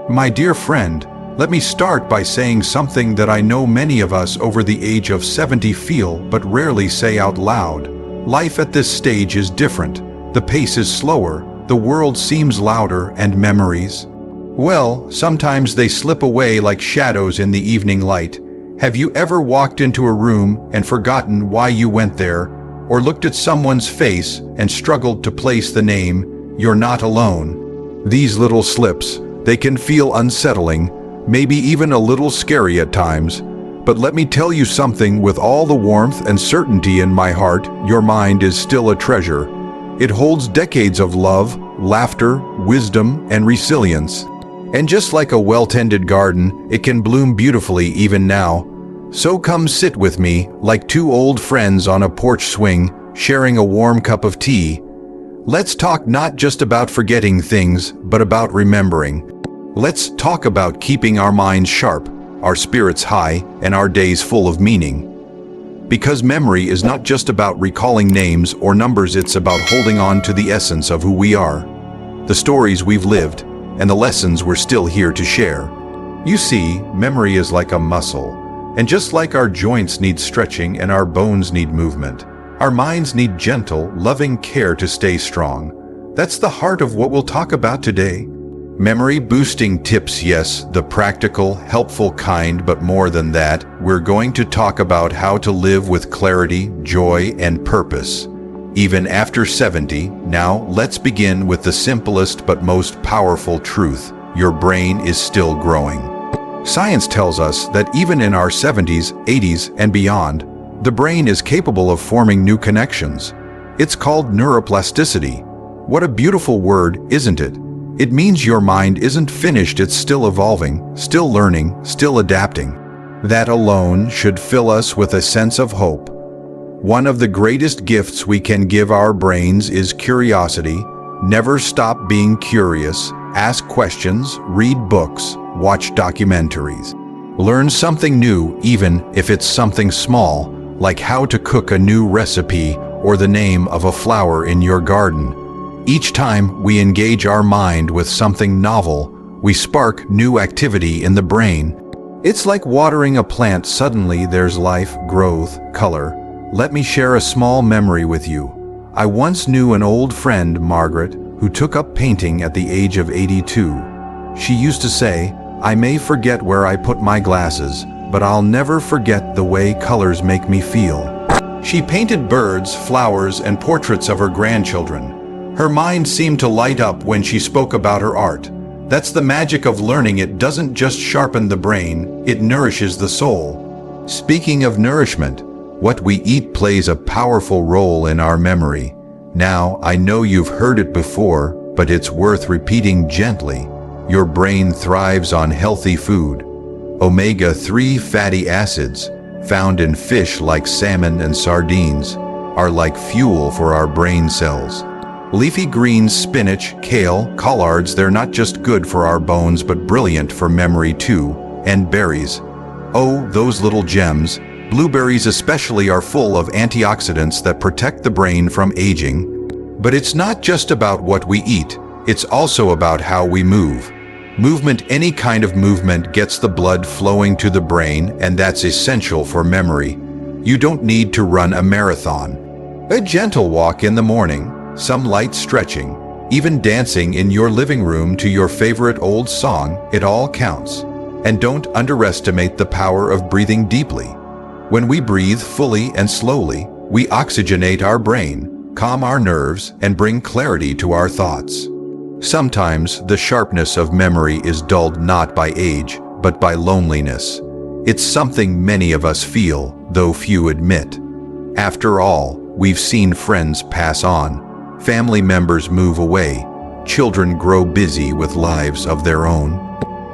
My dear friend, let me start by saying something that I know many of us over the age of 70 feel but rarely say out loud. Life at this stage is different. The pace is slower, the world seems louder, and memories, well, sometimes they slip away like shadows in the evening light. Have you ever walked into a room and forgotten why you went there, or looked at someone's face and struggled to place the name, "You're not alone"? These little slips, they can feel unsettling, maybe even a little scary at times. But let me tell you something with all the warmth and certainty in my heart, your mind is still a treasure. It holds decades of love, laughter, wisdom, and resilience. And just like a well-tended garden, it can bloom beautifully even now. So come sit with me, like two old friends on a porch swing, sharing a warm cup of tea. Let's talk not just about forgetting things, but about remembering. Let's talk about keeping our minds sharp, our spirits high, and our days full of meaning. Because memory is not just about recalling names or numbers, it's about holding on to the essence of who we are, the stories we've lived, and the lessons we're still here to share. You see, memory is like a muscle, and just like our joints need stretching and our bones need movement, our minds need gentle, loving care to stay strong. That's the heart of what we'll talk about today. Memory-boosting tips, yes, the practical, helpful kind, but more than that, we're going to talk about how to live with clarity, joy, and purpose. Even after 70, now let's begin with the simplest but most powerful truth. Your brain is still growing. Science tells us that even in our 70s, 80s, and beyond, the brain is capable of forming new connections. It's called neuroplasticity. What a beautiful word, isn't it? It means your mind isn't finished, it's still evolving, still learning, still adapting. That alone should fill us with a sense of hope. One of the greatest gifts we can give our brains is curiosity. Never stop being curious. Ask questions, read books, watch documentaries. Learn something new, even if it's something small, like how to cook a new recipe or the name of a flower in your garden. Each time we engage our mind with something novel, we spark new activity in the brain. It's like watering a plant. Suddenly there's life, growth, color. Let me share a small memory with you. I once knew an old friend, Margaret, who took up painting at the age of 82. She used to say, "I may forget where I put my glasses, but I'll never forget the way colors make me feel." She painted birds, flowers, and portraits of her grandchildren. Her mind seemed to light up when she spoke about her art. That's the magic of learning. It doesn't just sharpen the brain, it nourishes the soul. Speaking of nourishment, what we eat plays a powerful role in our memory. Now, I know you've heard it before, but it's worth repeating gently. Your brain thrives on healthy food. Omega-3 fatty acids, found in fish like salmon and sardines, are like fuel for our brain cells. Leafy greens, spinach, kale, collards, they're not just good for our bones but brilliant for memory too. And berries. Oh, those little gems. Blueberries especially are full of antioxidants that protect the brain from aging. But it's not just about what we eat, it's also about how we move. Movement, any kind of movement, gets the blood flowing to the brain, and that's essential for memory. You don't need to run a marathon. A gentle walk in the morning, some light stretching, even dancing in your living room to your favorite old song, it all counts. And don't underestimate the power of breathing deeply. When we breathe fully and slowly, we oxygenate our brain, calm our nerves, and bring clarity to our thoughts. Sometimes the sharpness of memory is dulled not by age, but by loneliness. It's something many of us feel, though few admit. After all, we've seen friends pass on, family members move away, children grow busy with lives of their own.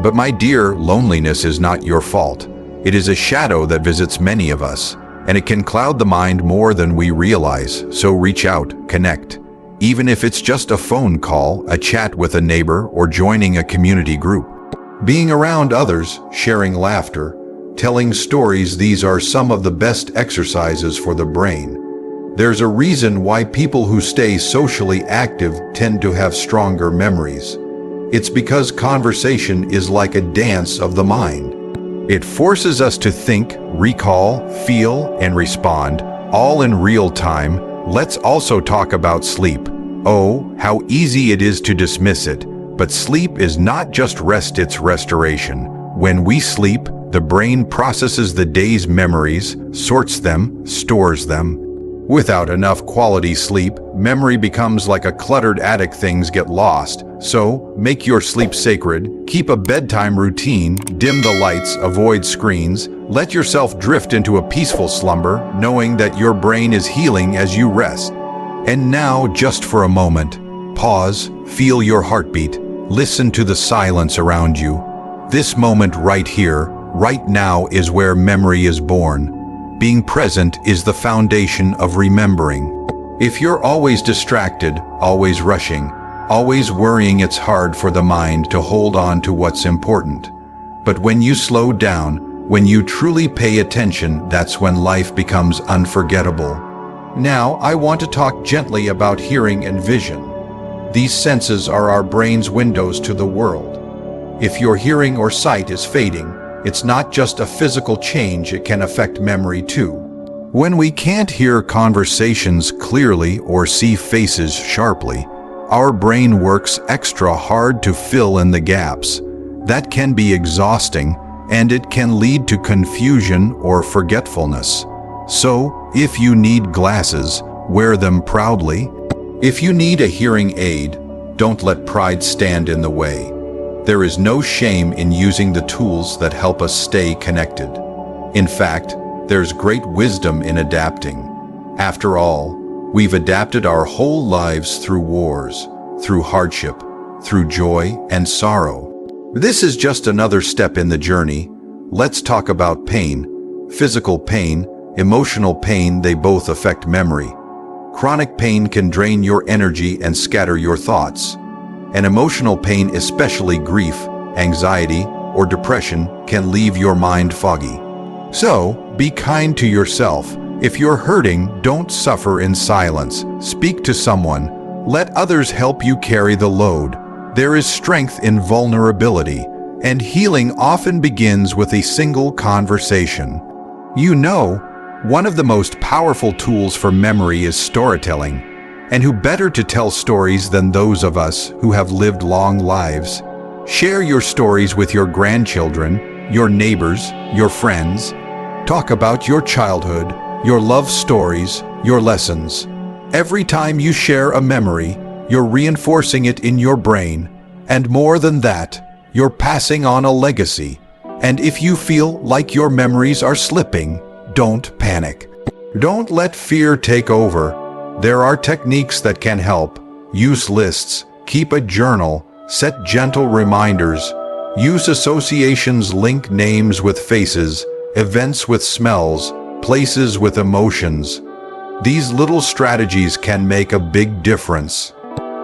But my dear, loneliness is not your fault. It is a shadow that visits many of us, and it can cloud the mind more than we realize, so reach out, connect. Even if it's just a phone call, a chat with a neighbor, or joining a community group. Being around others, sharing laughter, telling stories, these are some of the best exercises for the brain. There's a reason why people who stay socially active tend to have stronger memories. It's because conversation is like a dance of the mind. It forces us to think, recall, feel, and respond, all in real time. Let's also talk about sleep. Oh, how easy it is to dismiss it. But sleep is not just rest, it's restoration. When we sleep, the brain processes the day's memories, sorts them, stores them. Without enough quality sleep, memory becomes like a cluttered attic, things get lost. So, make your sleep sacred, keep a bedtime routine, dim the lights, avoid screens, let yourself drift into a peaceful slumber, knowing that your brain is healing as you rest. And now, just for a moment, pause, feel your heartbeat, listen to the silence around you. This moment right here, right now is where memory is born. Being present is the foundation of remembering. If you're always distracted, always rushing, always worrying, it's hard for the mind to hold on to what's important. But when you slow down, when you truly pay attention, that's when life becomes unforgettable. Now, I want to talk gently about hearing and vision. These senses are our brain's windows to the world. If your hearing or sight is fading, it's not just a physical change, it can affect memory too. When we can't hear conversations clearly or see faces sharply, our brain works extra hard to fill in the gaps. That can be exhausting, and it can lead to confusion or forgetfulness. So, if you need glasses, wear them proudly. If you need a hearing aid, don't let pride stand in the way. There is no shame in using the tools that help us stay connected. In fact, there's great wisdom in adapting. After all, we've adapted our whole lives through wars, through hardship, through joy and sorrow. This is just another step in the journey. Let's talk about pain. Physical pain, emotional pain, they both affect memory. Chronic pain can drain your energy and scatter your thoughts. And emotional pain, especially grief, anxiety, or depression, can leave your mind foggy. So, be kind to yourself. If you're hurting, don't suffer in silence. Speak to someone. Let others help you carry the load. There is strength in vulnerability, and healing often begins with a single conversation. You know, one of the most powerful tools for memory is storytelling. And who better to tell stories than those of us who have lived long lives? Share your stories with your grandchildren, your neighbors, your friends. Talk about your childhood, your love stories, your lessons. Every time you share a memory, you're reinforcing it in your brain. And more than that, you're passing on a legacy. And if you feel like your memories are slipping, don't panic. Don't let fear take over. There are techniques that can help. Use lists, keep a journal, set gentle reminders, use associations, link names with faces, events with smells, places with emotions. These little strategies can make a big difference.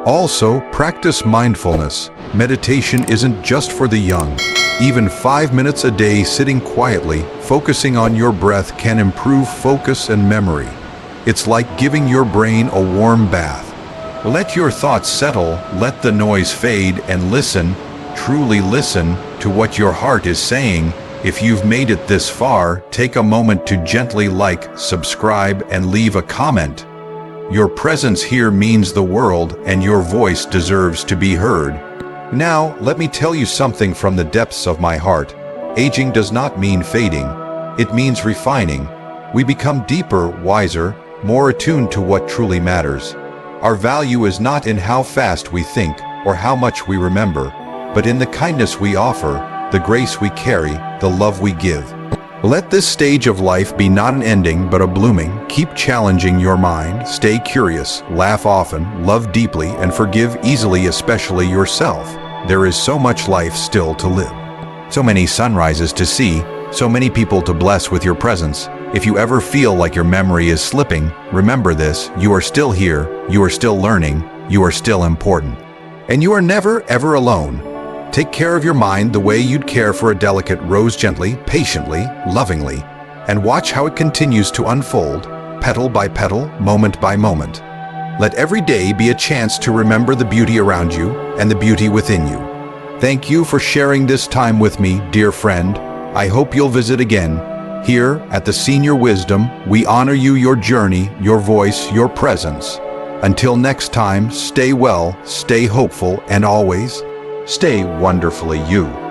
Also, practice mindfulness. Meditation isn't just for the young. Even 5 minutes a day sitting quietly, focusing on your breath can improve focus and memory. It's like giving your brain a warm bath. Let your thoughts settle, let the noise fade, and listen, truly listen, to what your heart is saying. If you've made it this far, take a moment to gently like, subscribe, and leave a comment. Your presence here means the world, and your voice deserves to be heard. Now, let me tell you something from the depths of my heart. Aging does not mean fading. It means refining. We become deeper, wiser, more attuned to what truly matters. Our value is not in how fast we think or how much we remember, but in the kindness we offer, the grace we carry, the love we give. Let this stage of life be not an ending, but a blooming. Keep challenging your mind, stay curious, laugh often, love deeply, and forgive easily, especially yourself. There is so much life still to live. So many sunrises to see, so many people to bless with your presence. If you ever feel like your memory is slipping, remember this: you are still here, you are still learning, you are still important. And you are never, ever alone. Take care of your mind the way you'd care for a delicate rose, gently, patiently, lovingly, and watch how it continues to unfold, petal by petal, moment by moment. Let every day be a chance to remember the beauty around you and the beauty within you. Thank you for sharing this time with me, dear friend. I hope you'll visit again. Here, at the Senior Wisdom, we honor you, your journey, your voice, your presence. Until next time, stay well, stay hopeful, and always, stay wonderfully you.